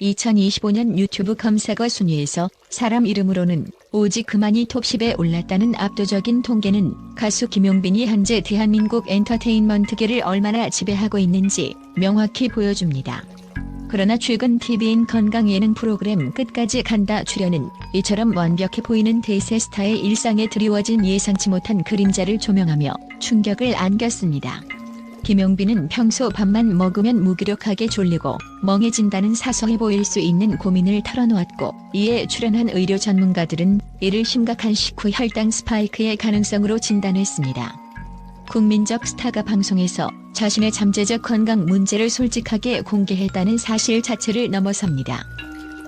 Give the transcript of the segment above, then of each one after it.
2025년 유튜브 검색어 순위에서 사람 이름으로는 오직 그만이 톱10에 올랐다는 압도적인 통계는 가수 김용빈이 현재 대한민국 엔터테인먼트계를 얼마나 지배하고 있는지 명확히 보여줍니다. 그러나 최근 TVN 건강 예능 프로그램 끝까지 간다 출연은 이처럼 완벽해 보이는 대세 스타의 일상에 드리워진 예상치 못한 그림자를 조명하며 충격을 안겼습니다. 김용빈은 평소 밥만 먹으면 무기력하게 졸리고 멍해진다는 사소해 보일 수 있는 고민을 털어놓았고, 이에 출연한 의료 전문가들은 이를 심각한 식후 혈당 스파이크의 가능성으로 진단했습니다. 국민적 스타가 방송에서 자신의 잠재적 건강 문제를 솔직하게 공개했다는 사실 자체를 넘어섭니다.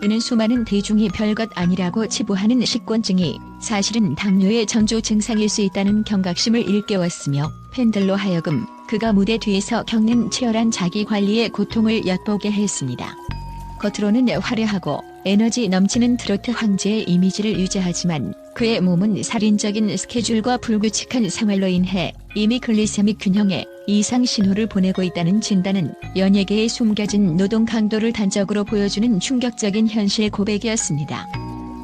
이는 수많은 대중이 별것 아니라고 치부하는 식곤증이 사실은 당뇨의 전조 증상일 수 있다는 경각심을 일깨웠으며, 팬들로 하여금 그가 무대 뒤에서 겪는 치열한 자기관리의 고통을 엿보게 했습니다. 겉으로는 화려하고 에너지 넘치는 트로트 황제의 이미지를 유지하지만 그의 몸은 살인적인 스케줄과 불규칙한 생활로 인해 이미 글리세믹 균형에 이상 신호를 보내고 있다는 진단은 연예계에 숨겨진 노동 강도를 단적으로 보여주는 충격적인 현실 고백이었습니다.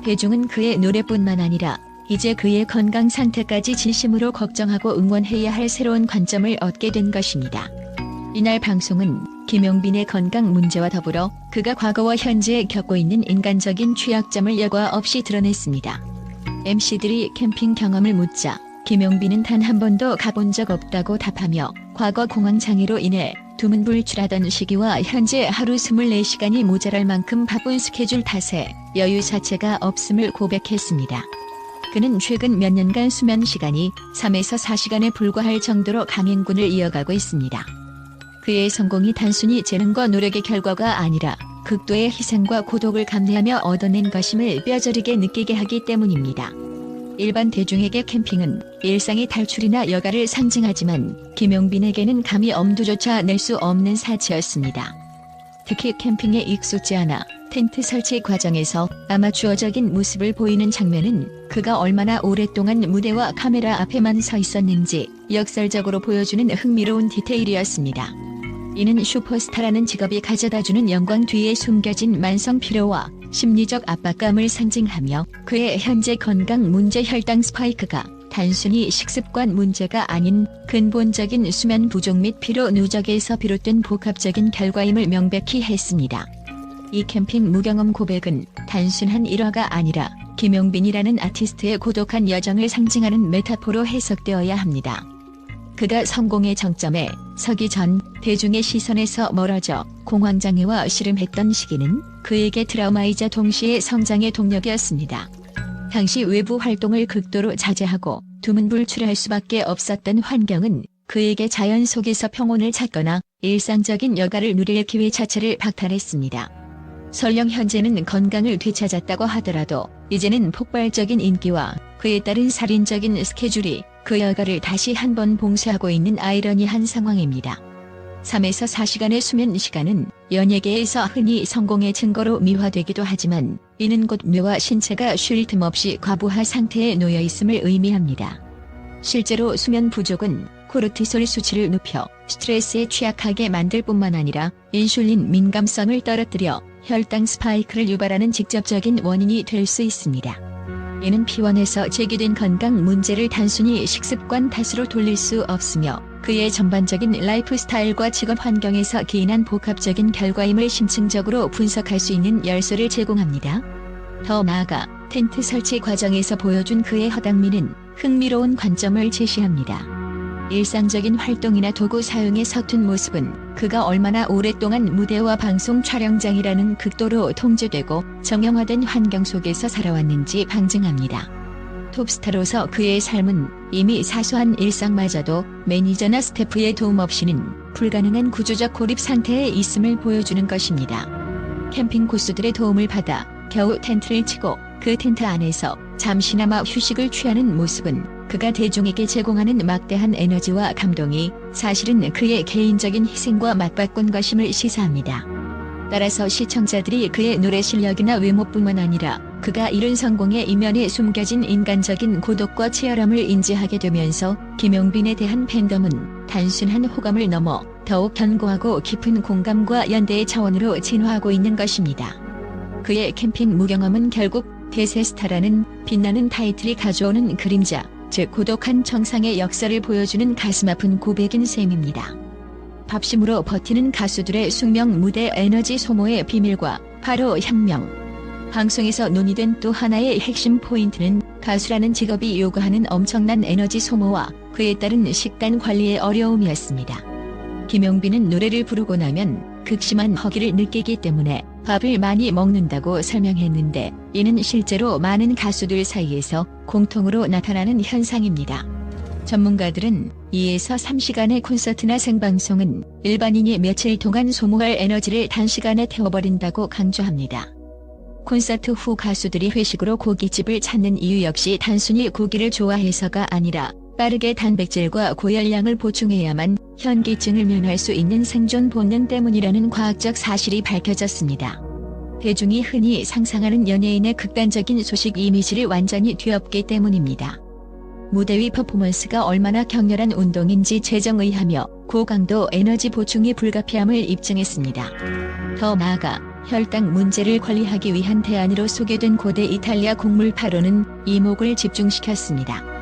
대중은 그의 노래뿐만 아니라 이제 그의 건강 상태까지 진심으로 걱정하고 응원해야 할 새로운 관점을 얻게 된 것입니다. 이날 방송은 김용빈의 건강 문제와 더불어 그가 과거와 현재에 겪고 있는 인간적인 취약점을 여과 없이 드러냈습니다. MC들이 캠핑 경험을 묻자 김용빈은 단 한 번도 가본 적 없다고 답하며 과거 공황장애로 인해 두문불출하던 시기와 현재 하루 24시간이 모자랄 만큼 바쁜 스케줄 탓에 여유 자체가 없음을 고백했습니다. 그는 최근 몇 년간 수면 시간이 3에서 4시간에 불과할 정도로 강행군을 이어가고 있습니다. 그의 성공이 단순히 재능과 노력의 결과가 아니라 극도의 희생과 고독을 감내하며 얻어낸 것임을 뼈저리게 느끼게 하기 때문입니다. 일반 대중에게 캠핑은 일상의 탈출이나 여가를 상징하지만 김용빈에게는 감히 엄두조차 낼 수 없는 사치였습니다. 특히 캠핑에 익숙지 않아 텐트 설치 과정에서 아마추어적인 모습을 보이는 장면은 그가 얼마나 오랫동안 무대와 카메라 앞에만 서 있었는지 역설적으로 보여주는 흥미로운 디테일이었습니다. 이는 슈퍼스타라는 직업이 가져다주는 영광 뒤에 숨겨진 만성 피로와 심리적 압박감을 상징하며, 그의 현재 건강 문제 혈당 스파이크가 단순히 식습관 문제가 아닌 근본적인 수면 부족 및 피로 누적에서 비롯된 복합적인 결과임을 명백히 했습니다. 이 캠핑 무경험 고백은 단순한 일화가 아니라 김용빈이라는 아티스트의 고독한 여정을 상징하는 메타포로 해석되어야 합니다. 그가 성공의 정점에 서기 전 대중의 시선에서 멀어져 공황장애와 씨름했던 시기는 그에게 트라우마이자 동시에 성장의 동력이었습니다. 당시 외부 활동을 극도로 자제하고 두문불출할 수밖에 없었던 환경은 그에게 자연 속에서 평온을 찾거나 일상적인 여가를 누릴 기회 자체를 박탈했습니다. 설령 현재는 건강을 되찾았다고 하더라도 이제는 폭발적인 인기와 그에 따른 살인적인 스케줄이 그 여가를 다시 한번 봉쇄하고 있는 아이러니한 상황입니다. 3에서 4시간의 수면 시간은 연예계에서 흔히 성공의 증거로 미화되기도 하지만, 이는 곧 뇌와 신체가 쉴 틈 없이 과부하 상태에 놓여 있음을 의미합니다. 실제로 수면 부족은 코르티솔 수치를 높여 스트레스에 취약하게 만들 뿐만 아니라 인슐린 민감성을 떨어뜨려 혈당 스파이크를 유발하는 직접적인 원인이 될 수 있습니다. 이는 피원에서 제기된 건강 문제를 단순히 식습관 탓으로 돌릴 수 없으며, 그의 전반적인 라이프 스타일과 직업 환경에서 기인한 복합적인 결과임을 심층적으로 분석할 수 있는 열쇠를 제공합니다. 더 나아가 텐트 설치 과정에서 보여준 그의 허당미는 흥미로운 관점을 제시합니다. 일상적인 활동이나 도구 사용에 서툰 모습은 그가 얼마나 오랫동안 무대와 방송 촬영장이라는 극도로 통제되고 정형화된 환경 속에서 살아왔는지 방증합니다. 톱스타로서 그의 삶은 이미 사소한 일상마저도 매니저나 스태프의 도움 없이는 불가능한 구조적 고립 상태에 있음을 보여주는 것입니다. 캠핑 고수들의 도움을 받아 겨우 텐트를 치고 그 텐트 안에서 잠시나마 휴식을 취하는 모습은 그가 대중에게 제공하는 막대한 에너지와 감동이 사실은 그의 개인적인 희생과 맞바꾼 것임을 시사합니다. 따라서 시청자들이 그의 노래 실력이나 외모뿐만 아니라 그가 이룬 성공의 이면에 숨겨진 인간적인 고독과 치열함을 인지하게 되면서 김용빈에 대한 팬덤은 단순한 호감을 넘어 더욱 견고하고 깊은 공감과 연대의 차원으로 진화하고 있는 것입니다. 그의 캠핑 무경험은 결국 대세스타라는 빛나는 타이틀이 가져오는 그림자, 즉 고독한 정상의 역사를 보여주는 가슴 아픈 고백인 셈입니다. 밥심으로 버티는 가수들의 숙명 무대 에너지 소모의 비밀과 바로 혁명. 방송에서 논의된 또 하나의 핵심 포인트는 가수라는 직업이 요구하는 엄청난 에너지 소모와 그에 따른 식단 관리의 어려움이었습니다. 김용빈은 노래를 부르고 나면 극심한 허기를 느끼기 때문에 밥을 많이 먹는다고 설명했는데 이는 실제로 많은 가수들 사이에서 공통으로 나타나는 현상입니다. 전문가들은 2에서 3시간의 콘서트나 생방송은 일반인이 며칠 동안 소모할 에너지를 단시간에 태워버린다고 강조합니다. 콘서트 후 가수들이 회식으로 고깃집을 찾는 이유 역시 단순히 고기를 좋아해서가 아니라 빠르게 단백질과 고열량을 보충해야만 현기증을 면할 수 있는 생존 본능 때문이라는 과학적 사실이 밝혀졌습니다. 대중이 흔히 상상하는 연예인의 극단적인 소식 이미지를 완전히 뒤엎기 때문입니다. 무대 위 퍼포먼스가 얼마나 격렬한 운동인지 재정의하며 고강도 에너지 보충이 불가피함을 입증했습니다. 더 나아가 혈당 문제를 관리하기 위한 대안으로 소개된 고대 이탈리아 곡물 파로는 이목을 집중시켰습니다.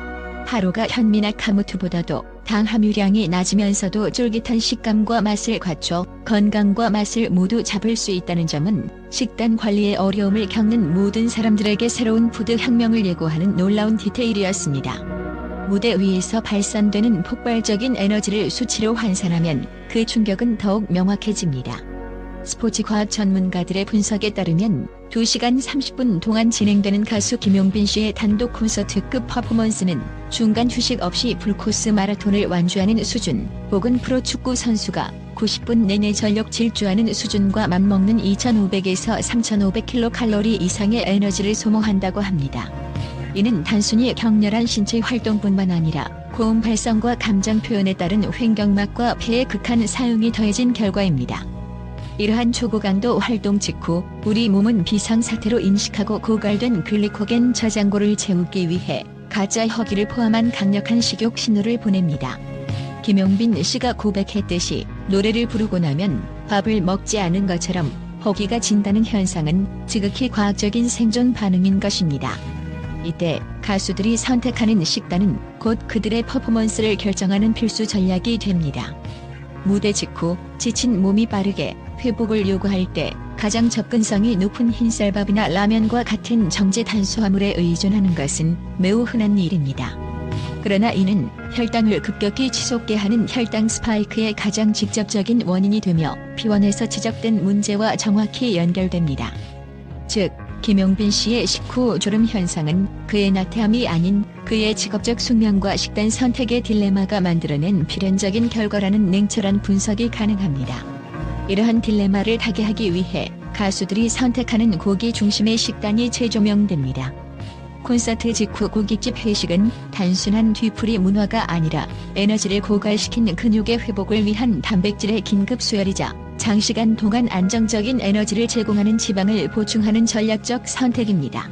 파로가 현미나 카무트보다도 당 함유량이 낮으면서도 쫄깃한 식감과 맛을 갖춰 건강과 맛을 모두 잡을 수 있다는 점은 식단 관리에 어려움을 겪는 모든 사람들에게 새로운 푸드 혁명을 예고하는 놀라운 디테일이었습니다. 무대 위에서 발산되는 폭발적인 에너지를 수치로 환산하면 그 충격은 더욱 명확해집니다. 스포츠 과학 전문가들의 분석에 따르면 2시간 30분 동안 진행되는 가수 김용빈 씨의 단독 콘서트급 퍼포먼스는 중간 휴식 없이 풀코스 마라톤을 완주하는 수준, 혹은 프로축구 선수가 90분 내내 전력 질주하는 수준과 맞먹는 2,500에서 3,500kcal 이상의 에너지를 소모한다고 합니다. 이는 단순히 격렬한 신체 활동뿐만 아니라 고음 발성과 감정 표현에 따른 횡격막과 폐의 극한 사용이 더해진 결과입니다. 이러한 초고강도 활동 직후 우리 몸은 비상사태로 인식하고 고갈된 글리코겐 저장고를 채우기 위해 가짜 허기를 포함한 강력한 식욕 신호를 보냅니다. 김용빈 씨가 고백했듯이 노래를 부르고 나면 밥을 먹지 않은 것처럼 허기가 진다는 현상은 지극히 과학적인 생존 반응인 것입니다. 이때 가수들이 선택하는 식단은 곧 그들의 퍼포먼스를 결정하는 필수 전략이 됩니다. 무대 직후 지친 몸이 빠르게 회복을 요구할 때 가장 접근성이 높은 흰쌀밥이나 라면과 같은 정제 탄수화물에 의존하는 것은 매우 흔한 일입니다. 그러나 이는 혈당을 급격히 치솟게 하는 혈당 스파이크의 가장 직접적인 원인이 되며 피원에서 지적된 문제와 정확히 연결됩니다. 즉, 김용빈 씨의 식후 졸음 현상은 그의 나태함이 아닌 그의 직업적 숙명과 식단 선택의 딜레마가 만들어낸 필연적인 결과라는 냉철한 분석이 가능합니다. 이러한 딜레마를 타개하기 위해 가수들이 선택하는 고기 중심의 식단이 재조명됩니다. 콘서트 직후 고깃집 회식은 단순한 뒤풀이 문화가 아니라 에너지를 고갈시킨 근육의 회복을 위한 단백질의 긴급 수혈이자 장시간 동안 안정적인 에너지를 제공하는 지방을 보충하는 전략적 선택입니다.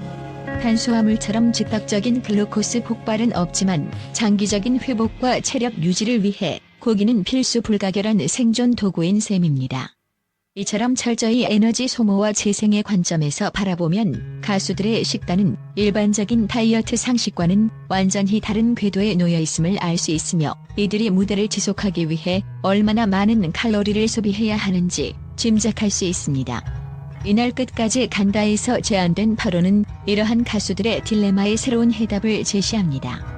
탄수화물처럼 즉각적인 글루코스 폭발은 없지만 장기적인 회복과 체력 유지를 위해 고기는 필수 불가결한 생존 도구인 셈입니다. 이처럼 철저히 에너지 소모와 재생의 관점에서 바라보면 가수들의 식단은 일반적인 다이어트 상식과는 완전히 다른 궤도에 놓여 있음을 알 수 있으며 이들이 무대를 지속하기 위해 얼마나 많은 칼로리를 소비해야 하는지 짐작할 수 있습니다. 이날 끝까지 간다에서 제안된 파로는 이러한 가수들의 딜레마에 새로운 해답을 제시합니다.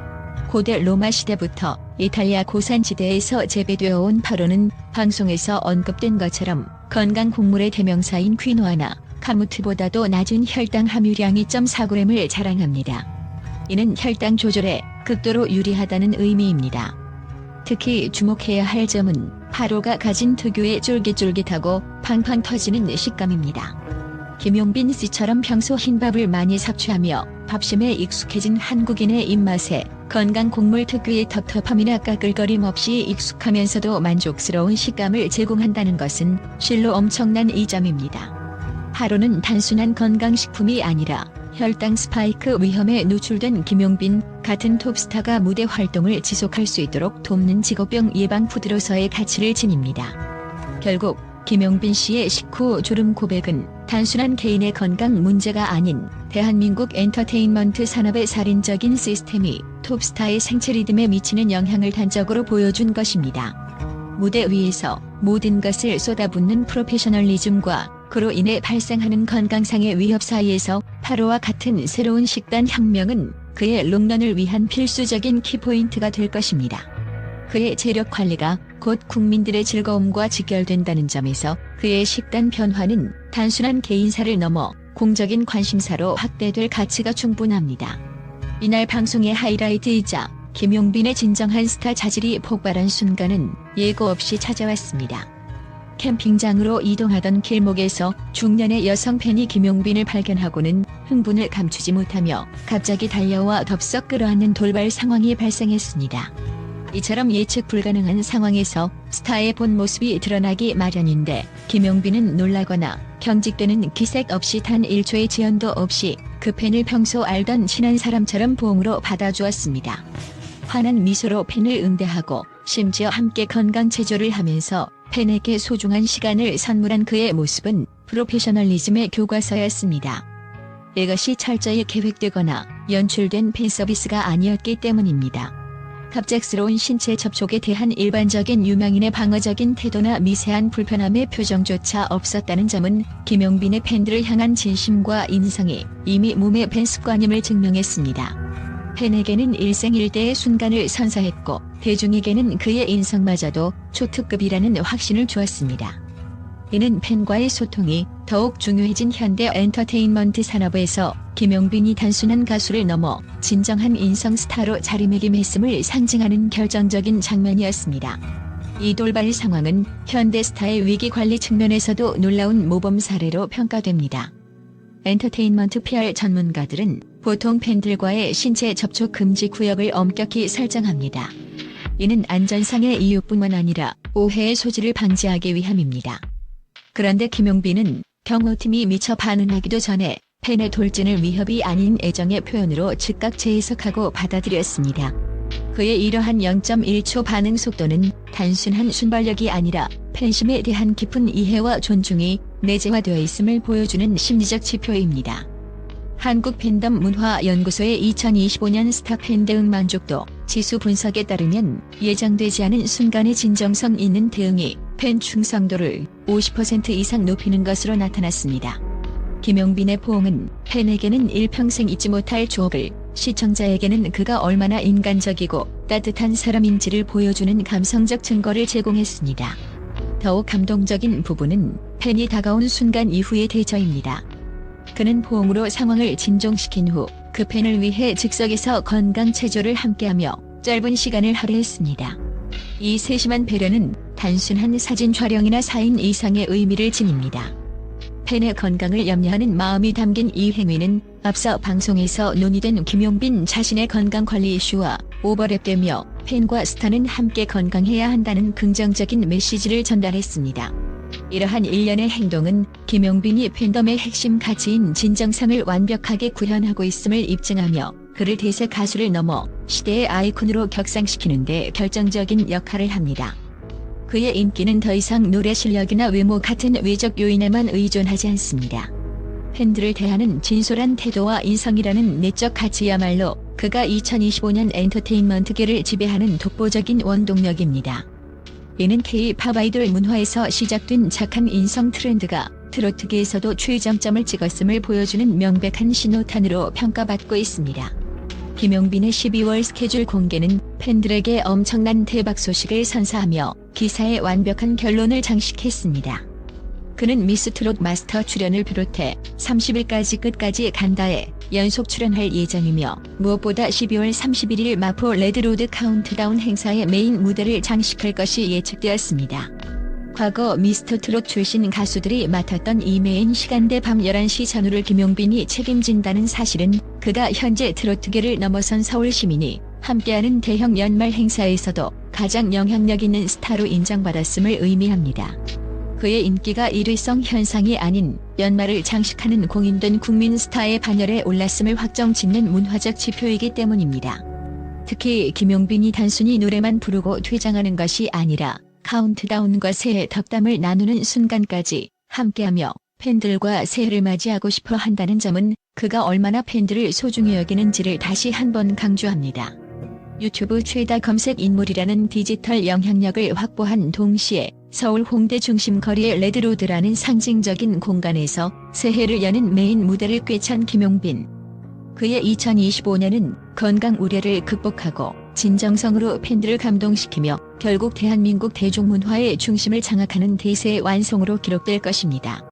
고대 로마 시대부터 이탈리아 고산지대에서 재배되어 온 파로는 방송에서 언급된 것처럼 건강 곡물의 대명사인 퀴노아나 카무트보다도 낮은 혈당 함유량 2.4g을 자랑합니다. 이는 혈당 조절에 극도로 유리하다는 의미입니다. 특히 주목해야 할 점은 파로가 가진 특유의 쫄깃쫄깃하고 팡팡 터지는 식감입니다. 김용빈 씨처럼 평소 흰밥을 많이 섭취하며 밥심에 익숙해진 한국인의 입맛에 건강 곡물 특유의 텁텁함이나 까끌거림 없이 익숙하면서도 만족스러운 식감을 제공한다는 것은 실로 엄청난 이점입니다. 파로는 단순한 건강식품이 아니라 혈당 스파이크 위험에 노출된 김용빈 같은 톱스타가 무대 활동을 지속할 수 있도록 돕는 직업병 예방 푸드로서의 가치를 지닙니다. 결국 김용빈 씨의 식후 졸음 고백은 단순한 개인의 건강 문제가 아닌 대한민국 엔터테인먼트 산업의 살인적인 시스템이 톱스타의 생체 리듬에 미치는 영향을 단적으로 보여준 것입니다. 무대 위에서 모든 것을 쏟아붓는 프로페셔널리즘과 그로 인해 발생하는 건강상의 위협 사이에서 파로와 같은 새로운 식단 혁명은 그의 롱런을 위한 필수적인 키포인트가 될 것입니다. 그의 체력 관리가 곧 국민들의 즐거움과 직결된다는 점에서 그의 식단 변화는 단순한 개인사를 넘어 공적인 관심사로 확대될 가치가 충분합니다. 이날 방송의 하이라이트이자 김용빈의 진정한 스타 자질이 폭발한 순간은 예고 없이 찾아왔습니다. 캠핑장으로 이동하던 길목에서 중년의 여성 팬이 김용빈을 발견하고는 흥분을 감추지 못하며 갑자기 달려와 덥석 끌어안는 돌발 상황이 발생했습니다. 이처럼 예측 불가능한 상황에서 스타의 본 모습이 드러나기 마련인데 김용빈은 놀라거나 경직되는 기색 없이 단 1초의 지연도 없이 그 팬을 평소 알던 친한 사람처럼 보응으로 받아주었습니다. 환한 미소로 팬을 응대하고 심지어 함께 건강 체조를 하면서 팬에게 소중한 시간을 선물한 그의 모습은 프로페셔널리즘의 교과서였습니다. 이것이 철저히 계획되거나 연출된 팬서비스가 아니었기 때문입니다. 갑작스러운 신체 접촉에 대한 일반적인 유명인의 방어적인 태도나 미세한 불편함의 표정조차 없었다는 점은 김용빈의 팬들을 향한 진심과 인성이 이미 몸의 팬 습관임을 증명했습니다. 팬에게는 일생일대의 순간을 선사했고 대중에게는 그의 인성마저도 초특급이라는 확신을 주었습니다. 이는 팬과의 소통이 더욱 중요해진 현대 엔터테인먼트 산업에서 김용빈이 단순한 가수를 넘어 진정한 인성 스타로 자리매김했음을 상징하는 결정적인 장면이었습니다. 이 돌발 상황은 현대 스타의 위기관리 측면에서도 놀라운 모범 사례로 평가됩니다. 엔터테인먼트 PR 전문가들은 보통 팬들과의 신체 접촉 금지 구역을 엄격히 설정합니다. 이는 안전상의 이유뿐만 아니라 오해의 소지를 방지하기 위함입니다. 그런데 김용빈은 경호팀이 미처 반응하기도 전에 팬의 돌진을 위협이 아닌 애정의 표현으로 즉각 재해석하고 받아들였습니다. 그의 이러한 0.1초 반응 속도는 단순한 순발력이 아니라 팬심에 대한 깊은 이해와 존중이 내재화되어 있음을 보여주는 심리적 지표입니다. 한국 팬덤 문화연구소의 2025년 스타 팬 대응 만족도 지수 분석에 따르면 예정되지 않은 순간의 진정성 있는 대응이 팬 충성도를 50% 이상 높이는 것으로 나타났습니다. 김용빈의 포옹은 팬에게는 일평생 잊지 못할 추억을, 시청자에게는 그가 얼마나 인간적이고 따뜻한 사람인지를 보여주는 감성적 증거를 제공했습니다. 더욱 감동적인 부분은 팬이 다가온 순간 이후의 대처입니다. 그는 포옹으로 상황을 진정시킨 후 그 팬을 위해 즉석에서 건강 체조를 함께하며 짧은 시간을 할애했습니다. 이 세심한 배려는 단순한 사진 촬영이나 사인 이상의 의미를 지닙니다. 팬의 건강을 염려하는 마음이 담긴 이 행위는 앞서 방송에서 논의된 김용빈 자신의 건강관리 이슈와 오버랩되며 팬과 스타는 함께 건강해야 한다는 긍정적인 메시지를 전달했습니다. 이러한 일련의 행동은 김용빈이 팬덤의 핵심 가치인 진정성을 완벽하게 구현하고 있음을 입증하며 그를 대세 가수를 넘어 시대의 아이콘으로 격상시키는 데 결정적인 역할을 합니다. 그의 인기는 더 이상 노래 실력이나 외모 같은 외적 요인에만 의존하지 않습니다. 팬들을 대하는 진솔한 태도와 인성이라는 내적 가치야말로 그가 2025년 엔터테인먼트계를 지배하는 독보적인 원동력입니다. 이는 K-팝 아이돌 문화에서 시작된 착한 인성 트렌드가 트로트계에서도 최정점을 찍었음을 보여주는 명백한 신호탄으로 평가받고 있습니다. 김용빈의 12월 스케줄 공개는 팬들에게 엄청난 대박 소식을 선사하며 기사의 완벽한 결론을 장식했습니다. 그는 미스트롯 마스터 출연을 비롯해 30일까지 끝까지 간다에 연속 출연할 예정이며 무엇보다 12월 31일 마포 레드로드 카운트다운 행사의 메인 무대를 장식할 것이 예측되었습니다. 과거 미스터트롯 출신 가수들이 맡았던 이 메인 시간대 밤 11시 전후를 김용빈이 책임진다는 사실은 그가 현재 트로트계를 넘어선 서울 시민이 함께하는 대형 연말 행사에서도 가장 영향력 있는 스타로 인정받았음을 의미합니다. 그의 인기가 일회성 현상이 아닌 연말을 장식하는 공인된 국민 스타의 반열에 올랐음을 확정짓는 문화적 지표이기 때문입니다. 특히 김용빈이 단순히 노래만 부르고 퇴장하는 것이 아니라 카운트다운과 새해 덕담을 나누는 순간까지 함께하며 팬들과 새해를 맞이하고 싶어 한다는 점은 그가 얼마나 팬들을 소중히 여기는지를 다시 한번 강조합니다. 유튜브 최다 검색 인물이라는 디지털 영향력을 확보한 동시에 서울 홍대 중심 거리의 레드로드라는 상징적인 공간에서 새해를 여는 메인 무대를 꿰찬 김용빈. 그의 2025년은 건강 우려를 극복하고 진정성으로 팬들을 감동시키며 결국 대한민국 대중문화의 중심을 장악하는 대세의 완성으로 기록될 것입니다.